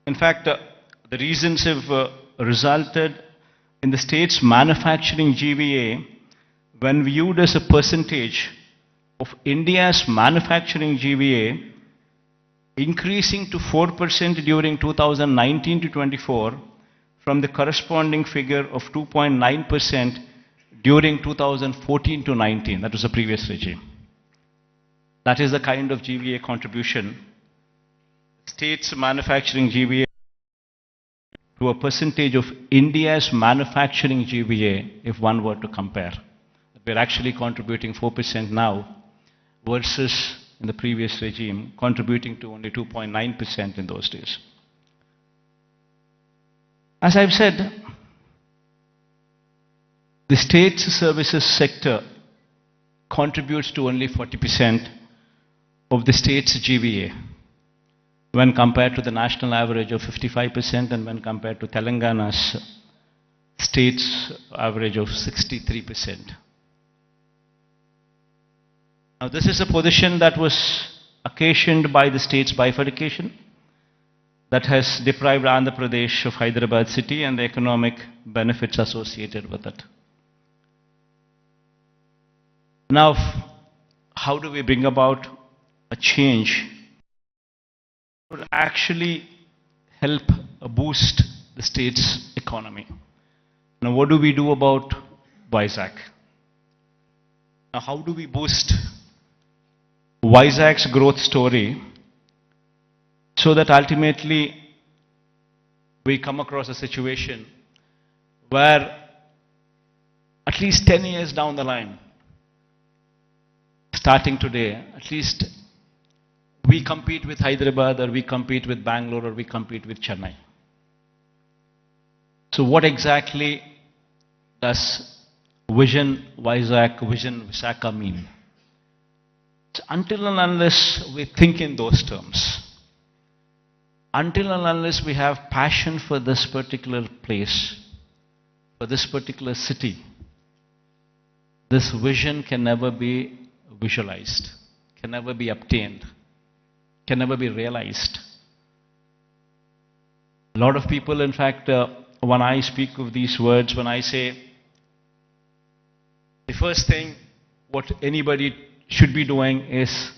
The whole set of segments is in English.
In fact, the reasons have resulted in the state's manufacturing GVA, when viewed as a percentage of India's manufacturing GVA, increasing to 4% during 2019 to 24 from the corresponding figure of 2.9% during 2014 to 19. That was the previous regime. That is the kind of GVA contribution. State's manufacturing GVA to a percentage of India's manufacturing GVA, if one were to compare. We're actually contributing 4% now versus in the previous regime contributing to only 2.9% in those days. As I've said, the state's services sector contributes to only 40% of the state's GVA when compared to the national average of 55% and when compared to Telangana's state's average of 63%. Now, this is a position that was occasioned by the state's bifurcation that has deprived Andhra Pradesh of Hyderabad city and the economic benefits associated with it. Now, how do we bring about a change that would actually help boost the state's economy? Now, what do we do about Vizag? Now, how do we boost Vizag's growth story so that ultimately we come across a situation where at least 10 years down the line, starting today, at least we compete with Hyderabad or we compete with Bangalore or we compete with Chennai. So what exactly does Vision Vizag, Vision Visakha mean? So until and unless we think in those terms, until and unless we have passion for this particular place, for this particular city, this vision can never be visualized, can never be obtained, can never be realized. A lot of people, in fact, when I speak of these words, when I say the first thing what anybody should be doing is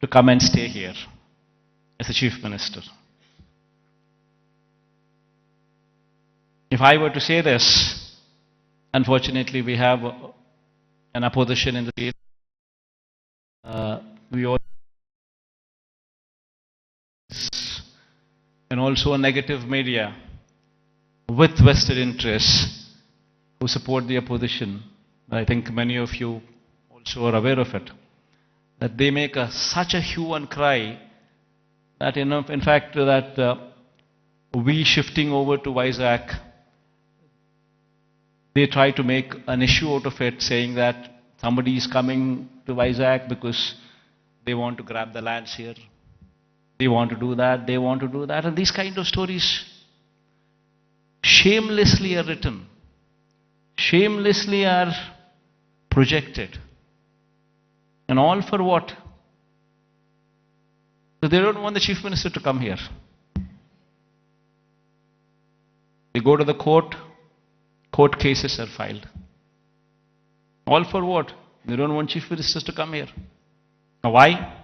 to come and stay here as a chief minister. If I were to say this, unfortunately we have an opposition in the state. We all and also a negative media with vested interests who support the opposition. I think many of you also are aware of it, that they make such a hue and cry that in fact that we shifting over to Vizag, they try to make an issue out of it, saying that somebody is coming to Vizag because they want to grab the lands here. They want to do that, they want to do that. And these kind of stories shamelessly are written, shamelessly are projected. And all for what? So they don't want the chief minister to come here. They go to the court, court cases are filed. All for what? They don't want chief ministers to come here. Now why?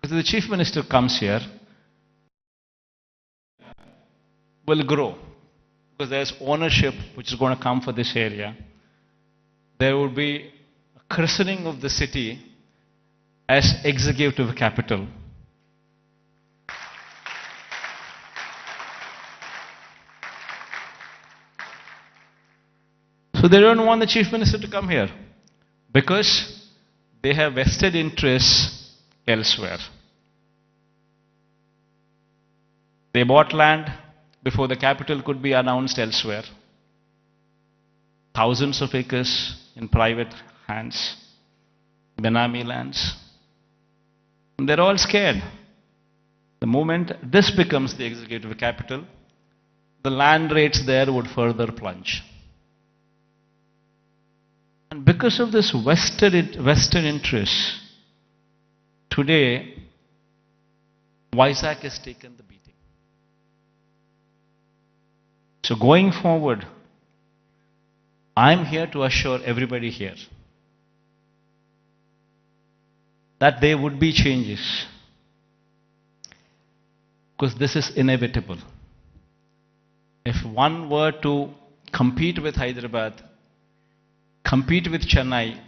Because if the chief minister comes here, will grow. Because there's ownership which is going to come for this area. There will be a christening of the city as executive capital. So they don't want the chief minister to come here because they have vested interests elsewhere. They bought land before the capital could be announced elsewhere. Thousands of acres in private hands, Benami lands. And they're all scared. The moment this becomes the executive capital, the land rates there would further plunge. And because of this vested interest, today Vizag has taken the beating. So going forward, I'm here to assure everybody here that there would be changes, because this is inevitable. If one were to compete with Hyderabad, compete with Chennai,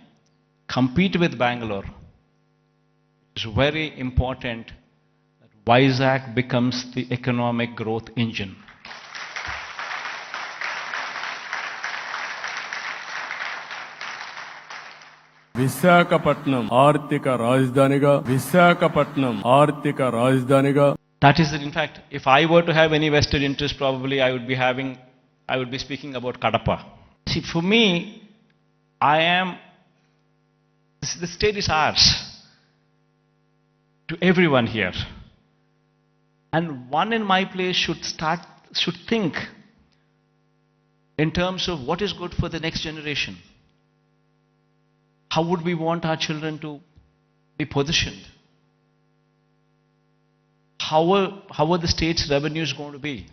compete with Bangalore, it's very important that Vizag becomes the economic growth engine. Visakhapatnam ఆర్థిక రాజధానిగా విశాఖపట్నం ఆర్థిక రాజధానిగా. That is, in fact, if I were to have any vested interest, probably I would be speaking about Kadapa. See, for me, the state is ours, to everyone here. And one in my place should think in terms of what is good for the next generation. How would we want our children to be positioned? How are the state's revenues going to be?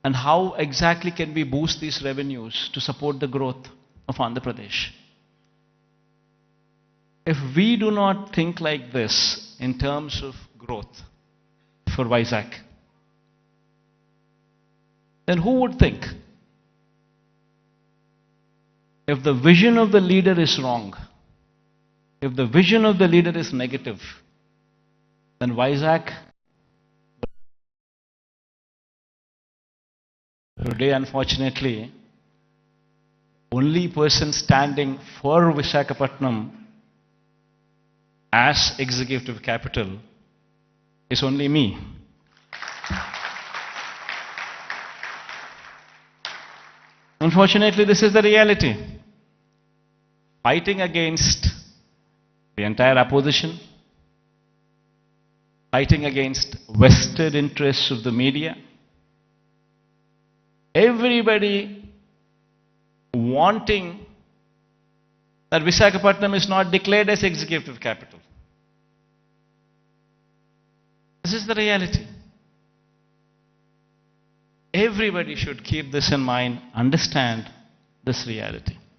And how exactly can we boost these revenues to support the growth of Andhra Pradesh? If we do not think like this in terms of growth for Vizag, then who would think? If the vision of the leader is wrong, if the vision of the leader is negative, then Vizag today, unfortunately, only person standing for Visakhapatnam as executive capital is only me. Unfortunately, this is the reality. Fighting against the entire opposition, fighting against vested interests of the media, everybody wanting that Visakhapatnam is not declared as executive capital. This is the reality. Everybody should keep this in mind, understand this reality.